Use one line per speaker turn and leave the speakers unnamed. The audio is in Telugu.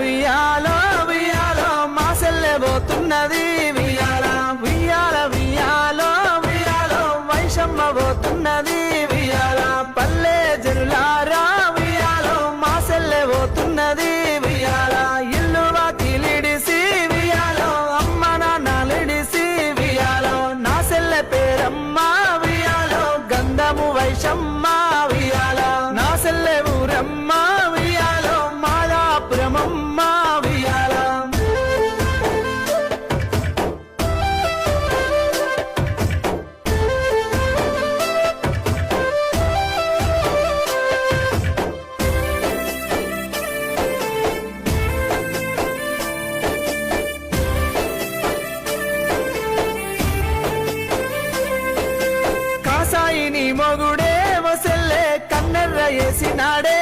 వియాలో వియాలో మా సెల్లె పోతున్నది వియాల వియాల వియాలో వియాలో వైషమ్మ పోతున్నది వియాల పల్లె జనులారా వియాలో మా సెల్లె పోతున్నది వియాల ఇల్లు వాకిలిడిసి వియాలో అమ్మ నాన్నలిడిసి వియాలో నా సెల్లె పేరమ్మ వియాలో గంధము వైషమ్మ వియాల నా సెల్లె ఊరమ్మ వియాలో మాదాపురమమ్మ వియాల కాసాయిని మొగుడే వసెల్లే కన్నెర్ర వేసినాడే